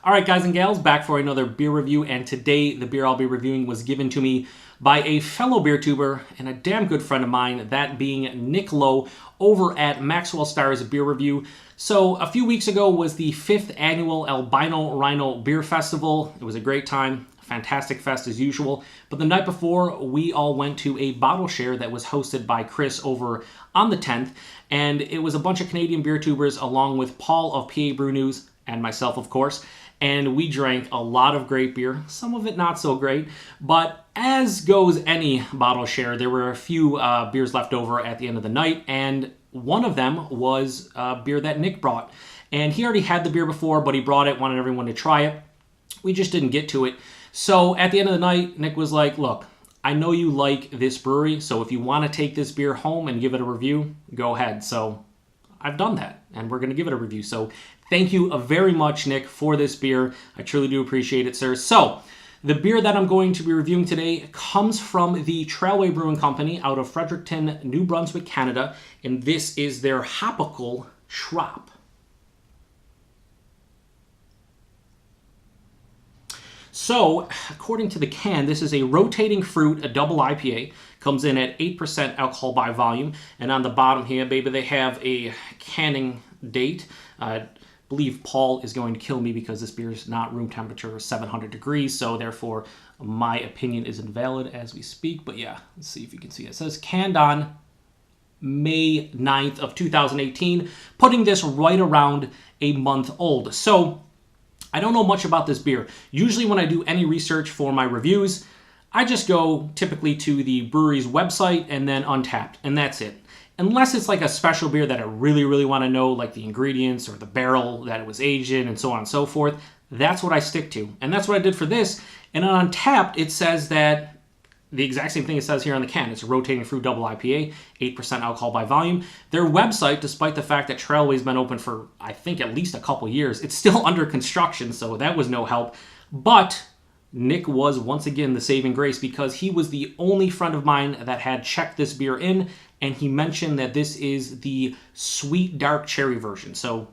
All right, guys and gals, back for another beer review, and today the beer I'll be reviewing was given to me by a fellow beer tuber and a damn good friend of mine, that being Nick Lowe over at Maxwell Starr's Beer Review. So a few weeks ago was the 5th annual Albino Rhino Beer Festival. It was a great time, fantastic fest as usual. But the night before, we all went to a bottle share that was hosted by Chris over on the 10th, and it was a bunch of Canadian beer tubers along with Paul of PA Brew News and myself, of course. And we drank a lot of great beer, some of it not so great, but as goes any bottle share, there were a few beers left over at the end of the night, and one of them was a beer that Nick brought. And he already had the beer before, but he brought it, wanted everyone to try it. We just didn't get to it. So at the end of the night, Nick was like, look, I know you like this brewery, so if you want to take this beer home and give it a review, go ahead. So I've done that, and we're going to give it a review. So thank you very much, Nick, for this beer. I truly do appreciate it, sir. So the beer that I'm going to be reviewing today comes from the Trailway Brewing Company out of Fredericton, New Brunswick, Canada, and this is their Hopical Trop. So, according to the can, this is a rotating fruit, a double IPA. Comes in at 8% alcohol by volume. And on the bottom here, baby, they have a canning date. I believe Paul is going to kill me because this beer is not room temperature, 700 degrees. So, therefore, my opinion is invalid as we speak. But yeah, let's see if you can see it. It says canned on May 9th of 2018, putting this right around a month old. So, I don't know much about this beer. Usually when I do any research for my reviews, I just go typically to the brewery's website and then Untappd, and that's it. Unless it's like a special beer that I really, really want to know, like the ingredients or the barrel that it was aged in and so on and so forth, that's what I stick to. And that's what I did for this. And on Untappd, it says that the exact same thing it says here on the can. It's a rotating fruit double IPA, 8% alcohol by volume. Their website, despite the fact that Trailway's been open for, I think, at least a couple years, it's still under construction, so that was no help. But Nick was, once again, the saving grace because he was the only friend of mine that had checked this beer in, and he mentioned that this is the sweet dark cherry version. So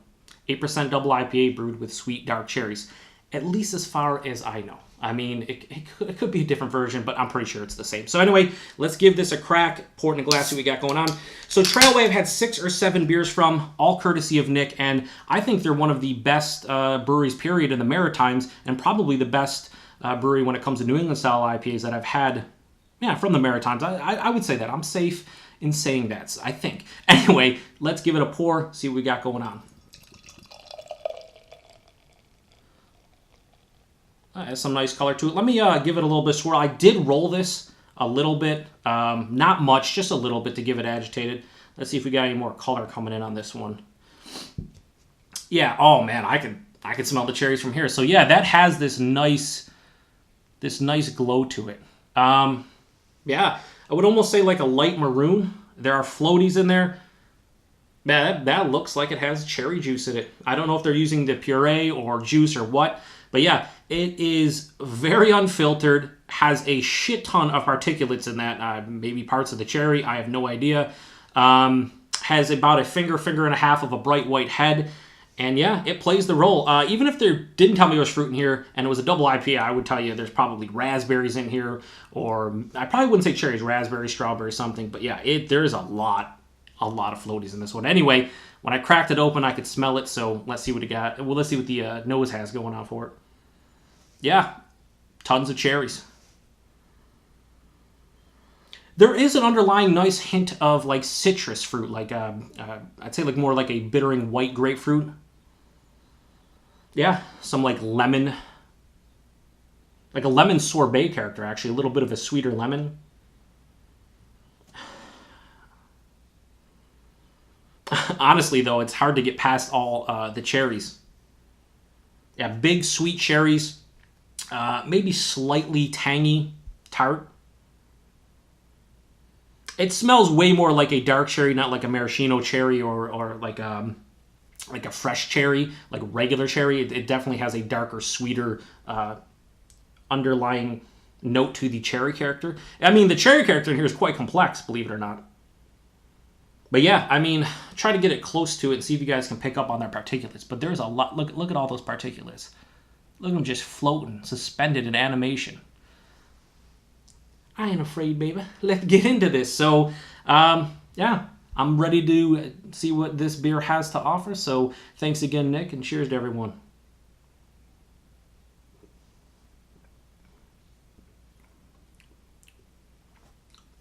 8% double IPA brewed with sweet dark cherries, at least as far as I know. I mean, it could be a different version, but I'm pretty sure it's the same. So anyway, let's give this a crack. Pour it in a glass, see what we got going on. So Trailway, I've had 6 or 7 beers from, all courtesy of Nick, and I think they're one of the best breweries, period, in the Maritimes, and probably the best brewery when it comes to New England-style IPAs that I've had, from the Maritimes. I would say that. I'm safe in saying that, I think. Anyway, let's give it a pour, see what we got going on. Has some nice color to it. Let me give it a little bit of swirl. I did roll this a little bit, not much, just a little bit to give it agitated. Let's see if we got any more color coming in on this one. Yeah, oh man, I can smell the cherries from here. So yeah, that has this nice glow to it. Yeah, I would almost say like a light maroon. There are floaties in there. Man, that looks like it has cherry juice in it. I don't know if they're using the puree or juice or what, but yeah, it is very unfiltered, has a shit ton of particulates in that, maybe parts of the cherry, I have no idea. Has about a finger and a half of a bright white head, and yeah, it plays the role. Even if they didn't tell me there was fruit in here, and it was a double IPA, I would tell you there's probably raspberries in here, or I probably wouldn't say cherries, raspberry, strawberry, something, but yeah, there's a lot of floaties in this one. Anyway, when I cracked it open, I could smell it, so let's see what it got. Well, let's see what the nose has going on for it. Yeah, tons of cherries. There is an underlying nice hint of like citrus fruit, like I'd say like more like a bittering white grapefruit. Yeah, some like lemon, like a lemon sorbet character actually, a little bit of a sweeter lemon. Honestly, though, it's hard to get past all the cherries. Yeah, big sweet cherries, maybe slightly tangy, tart. It smells way more like a dark cherry, not like a maraschino cherry or like a fresh cherry, like regular cherry. It definitely has a darker, sweeter underlying note to the cherry character. I mean, the cherry character in here is quite complex, believe it or not. But yeah, I mean, try to get it close to it and see if you guys can pick up on their particulates. But there's a lot. Look at all those particulates. Look at him just floating, suspended in animation. I ain't afraid, baby. Let's get into this. So, yeah, I'm ready to see what this beer has to offer. So, thanks again, Nick, and cheers to everyone.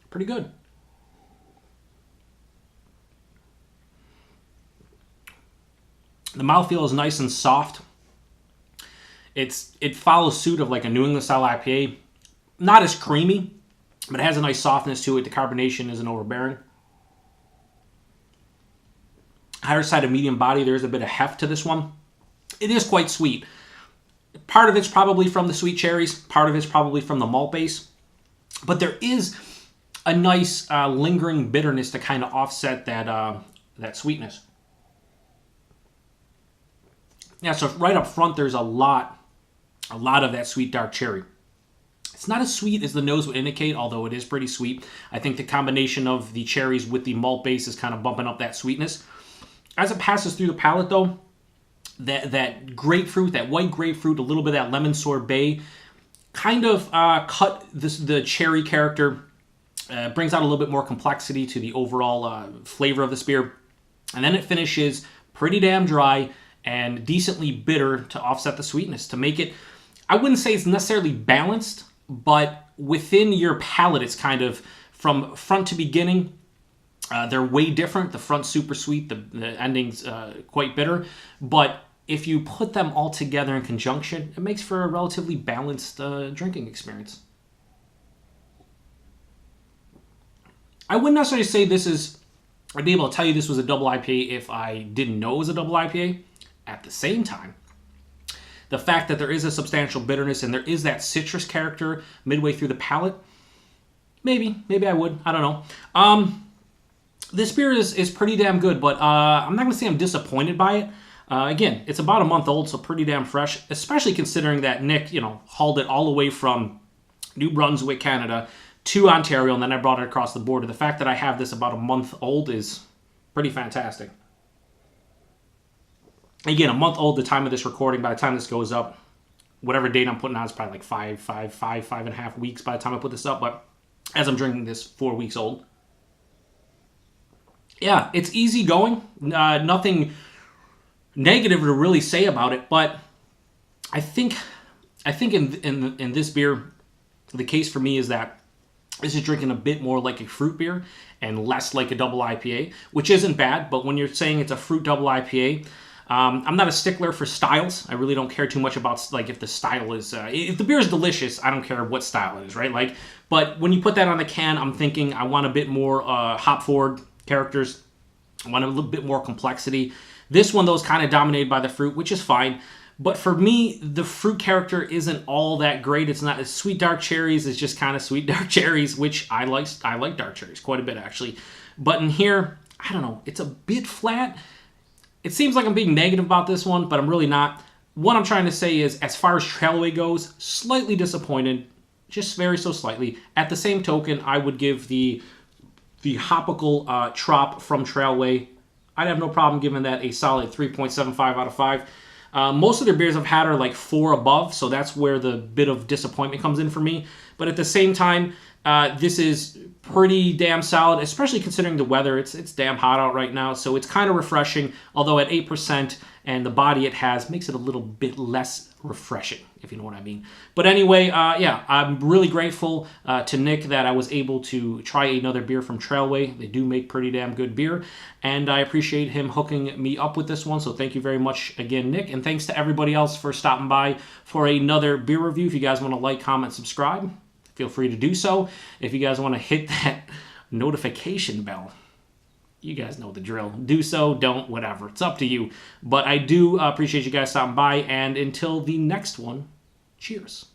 Pretty good. The mouthfeel is nice and soft. It follows suit of like a New England style IPA. Not as creamy, but it has a nice softness to it. The carbonation isn't overbearing. Higher side of medium body, there's a bit of heft to this one. It is quite sweet. Part of it's probably from the sweet cherries. Part of it's probably from the malt base. But there is a nice lingering bitterness to kind of offset that sweetness. Yeah, so right up front, there's a lot of that sweet dark cherry. It's not as sweet as the nose would indicate, although it is pretty sweet. I think the combination of the cherries with the malt base is kind of bumping up that sweetness. As it passes through the palate, though, that grapefruit, that white grapefruit, a little bit of that lemon sorbet, kind of cut the cherry character, brings out a little bit more complexity to the overall flavor of this beer. And then it finishes pretty damn dry and decently bitter to offset the sweetness, to make it, I wouldn't say it's necessarily balanced, but within your palate, it's kind of from front to beginning. They're way different. The front's super sweet, the ending's quite bitter. But if you put them all together in conjunction, it makes for a relatively balanced drinking experience. I wouldn't necessarily say I'd be able to tell you this was a double IPA if I didn't know it was a double IPA. At the same time, the fact that there is a substantial bitterness and there is that citrus character midway through the palate, maybe I would. I don't know. This beer is pretty damn good, but I'm not going to say I'm disappointed by it. Again, it's about a month old, so pretty damn fresh, especially considering that Nick, hauled it all the way from New Brunswick, Canada, to Ontario, and then I brought it across the border. The fact that I have this about a month old is pretty fantastic. Again, a month old, the time of this recording. By the time this goes up, whatever date I'm putting on is probably like five and a half weeks by the time I put this up. But as I'm drinking this, 4 weeks old. Yeah, it's easy going. Nothing negative to really say about it. But I think in this beer, the case for me is that this is drinking a bit more like a fruit beer and less like a double IPA, which isn't bad. But when you're saying it's a fruit double IPA, I'm not a stickler for styles. I really don't care too much about like if the style is if the beer is delicious, I don't care what style it is, right? Like, but when you put that on the can, I'm thinking I want a bit more hop forward characters. I want a little bit more complexity. This one, though, is kind of dominated by the fruit, which is fine. But for me, the fruit character isn't all that great. It's not as sweet dark cherries. It's just kind of sweet dark cherries, which I like. I like dark cherries quite a bit, actually. But in here, I don't know. It's a bit flat. It seems like I'm being negative about this one, but I'm really not. What I'm trying to say is, as far as Trailway goes, slightly disappointed, just very so slightly. At the same token, I would give the Hopical Trop from Trailway, I'd have no problem giving that a solid 3.75 out of 5. Most of their beers I've had are like 4 above, so that's where the bit of disappointment comes in for me. But at the same time, this is pretty damn solid, especially considering the weather. It's damn hot out right now, so it's kind of refreshing, although at 8% and the body it has makes it a little bit less refreshing, if you know what I mean. But anyway, yeah, I'm really grateful to Nick that I was able to try another beer from Trailway. They do make pretty damn good beer, and I appreciate him hooking me up with this one, so thank you very much again, Nick, and thanks to everybody else for stopping by for another beer review. If you guys want to like, comment, subscribe, feel free to do so. If you guys want to hit that notification bell, you guys know the drill. Do so, don't, whatever. It's up to you. But I do appreciate you guys stopping by, and until the next one, cheers.